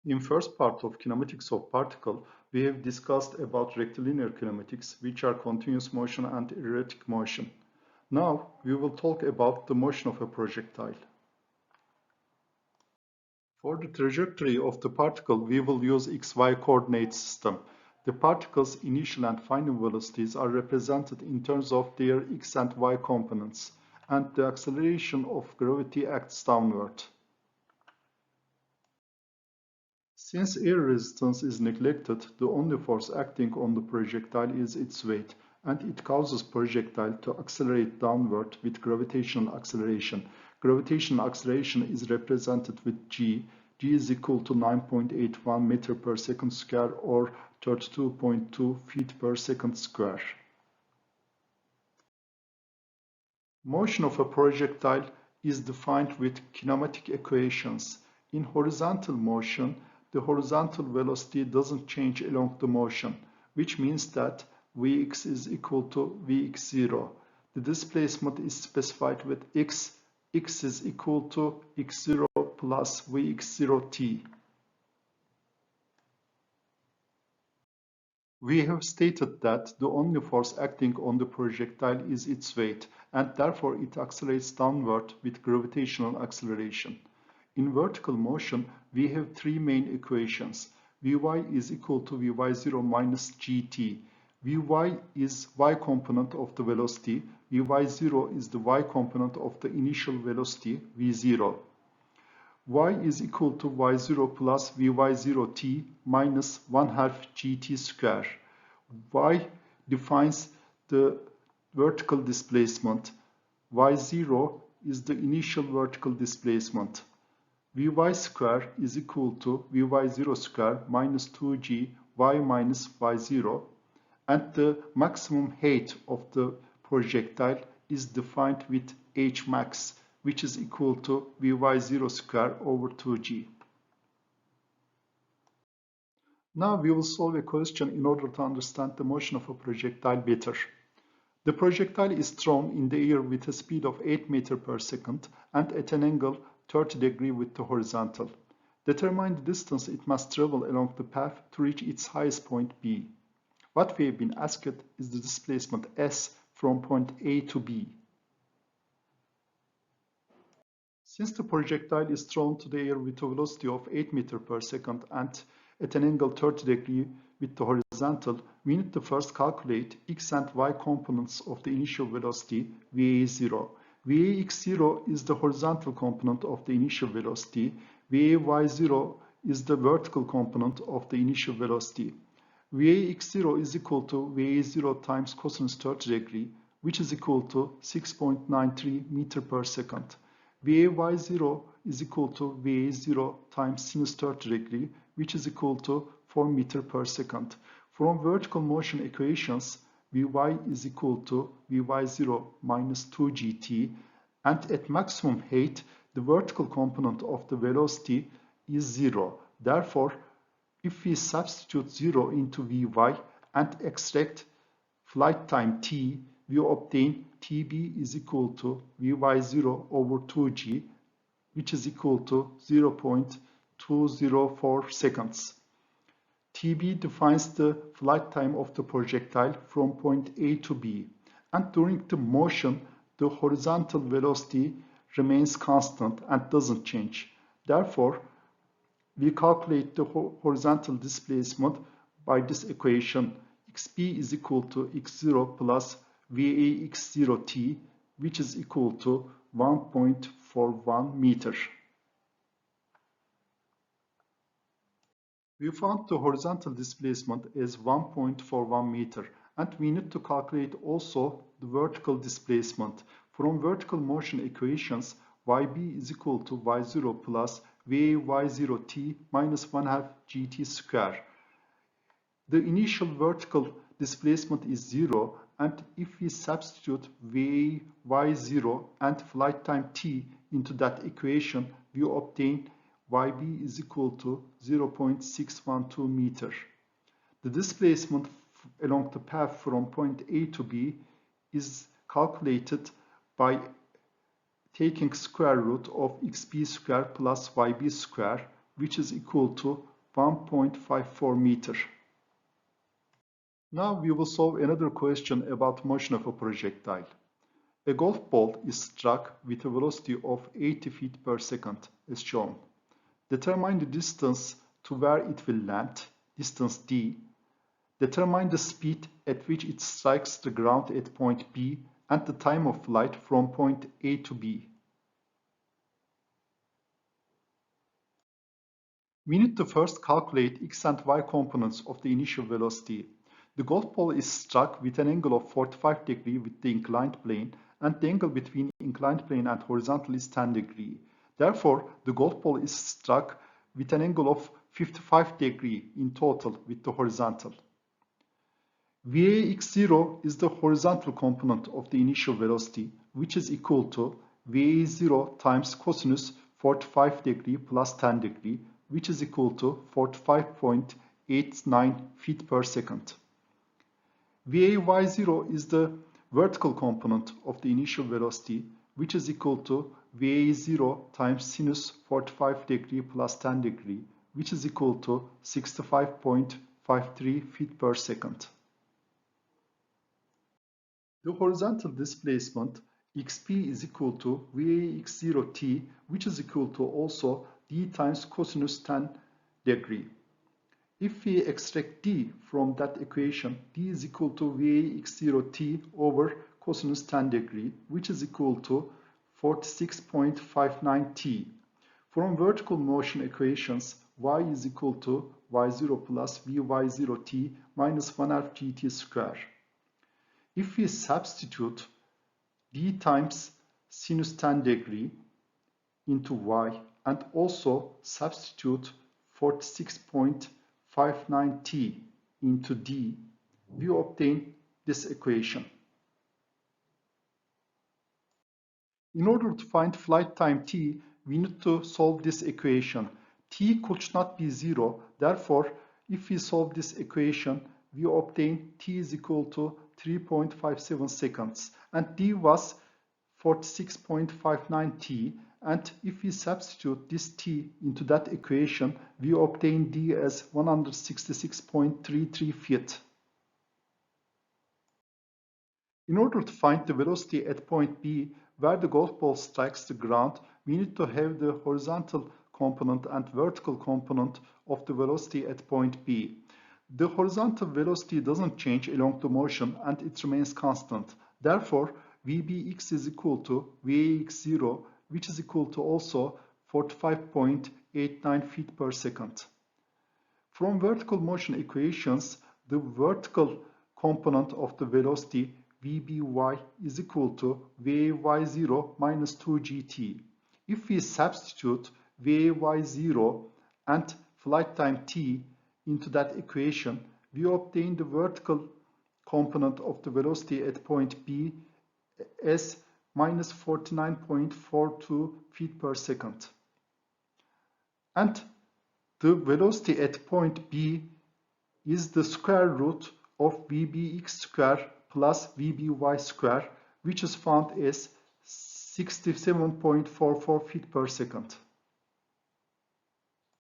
In first part of kinematics of particle, we have discussed about rectilinear kinematics, which are continuous motion and erratic motion. Now, we will talk about the motion of a projectile. For the trajectory of the particle, we will use XY coordinate system. The particle's initial and final velocities are represented in terms of their X and Y components, and the acceleration of gravity acts downward. Since air resistance is neglected, the only force acting on the projectile is its weight, and it causes projectile to accelerate downward with gravitational acceleration. Gravitational acceleration is represented with g. G is equal to 9.81 meter per second square or 32.2 feet per second square. Motion of a projectile is defined with kinematic equations. In horizontal motion, the horizontal velocity doesn't change along the motion, which means that Vx is equal to Vx0. The displacement is specified with x. X is equal to x0 plus Vx0t. We have stated that the only force acting on the projectile is its weight, and therefore it accelerates downward with gravitational acceleration. In vertical motion, we have three main equations. Vy is equal to Vy0 minus gt. Vy is y component of the velocity. Vy0 is the y component of the initial velocity, v0. Y is equal to y0 plus Vy0t minus 1/2 gt square. Y defines the vertical displacement. Y0 is the initial vertical displacement. Vy square is equal to Vy0 square minus 2g y minus y0, and the maximum height of the projectile is defined with h max, which is equal to Vy0 square over 2g. Now we will solve a question in order to understand the motion of a projectile better. The projectile is thrown in the air with a speed of 8 meters per second and at an angle 30 degrees with the horizontal. Determine the distance it must travel along the path to reach its highest point B. What we have been asked is the displacement S from point A to B. Since the projectile is thrown to the air with a velocity of 8 meters per second and at an angle 30 degrees with the horizontal, we need to first calculate x and y components of the initial velocity Va0. Vax0 is the horizontal component of the initial velocity. Vay0 is the vertical component of the initial velocity. Vax0 is equal to Va0 times cosinus 30 degree, which is equal to 6.93 meter per second. Vay0 is equal to Va0 times sinus 30 degree, which is equal to 4 meter per second. From vertical motion equations, Vy is equal to Vy0 minus 2gt, and at maximum height, the vertical component of the velocity is 0. Therefore, if we substitute 0 into Vy and extract flight time t, we obtain Tb is equal to Vy0 over 2g, which is equal to 0.204 seconds. Tb defines the flight time of the projectile from point A to B, and during the motion, the horizontal velocity remains constant and doesn't change. Therefore, we calculate the horizontal displacement by this equation. Xb is equal to x0 plus Vax0t, which is equal to 1.41 meter. We found the horizontal displacement as 1.41 meter, and we need to calculate also the vertical displacement. From vertical motion equations, Yb is equal to y0 plus Vy0t minus 1/2 gt square. The initial vertical displacement is 0, and if we substitute Vy0 and flight time t into that equation, we obtain Yb is equal to 0.612 meter. The displacement along the path from point A to B is calculated by taking square root of xb square plus yb square, which is equal to 1.54 meter. Now we will solve another question about motion of a projectile. A golf ball is struck with a velocity of 80 feet per second as shown. Determine the distance to where it will land, distance d. Determine the speed at which it strikes the ground at point B and the time of flight from point A to B. We need to first calculate x and y components of the initial velocity. The golf ball is struck with an angle of 45 degrees with the inclined plane, and the angle between inclined plane and horizontal is 10 degrees. Therefore, the golf ball is struck with an angle of 55 degrees in total with the horizontal. VAx0 is the horizontal component of the initial velocity, which is equal to VA0 times cosinus 45 degrees plus 10 degrees, which is equal to 45.89 feet per second. VAy0 is the vertical component of the initial velocity, which is equal to VA0 times sinus 45 degrees plus 10 degrees, which is equal to 65.53 feet per second. The horizontal displacement xp is equal to Vax0t, which is equal to also d times cosinus 10 degree. If we extract d from that equation, d is equal to Vax0t over cosinus 10 degree, which is equal to 46.59 t. From vertical motion equations, y is equal to y0 plus Vy0t minus 1/2 gt square. If we substitute d times sinus 10 degree into y and also substitute 46.59 t into d, we obtain this equation. In order to find flight time t, we need to solve this equation. T could not be 0, therefore, if we solve this equation, we obtain t is equal to 3.57 seconds, and d was 46.59 t, and if we substitute this t into that equation, we obtain d as 166.33 feet. In order to find the velocity at point B, where the golf ball strikes the ground, we need to have the horizontal component and vertical component of the velocity at point B. The horizontal velocity doesn't change along the motion and it remains constant. Therefore, Vbx is equal to Vax0, which is equal to also 45.89 feet per second. From vertical motion equations, the vertical component of the velocity Vby is equal to Vy0 minus 2gt. If we substitute Vy0 and flight time t into that equation, we obtain the vertical component of the velocity at point B as minus 49.42 feet per second. And the velocity at point B is the square root of Vbx square plus Vby square, which is found as 67.44 feet per second.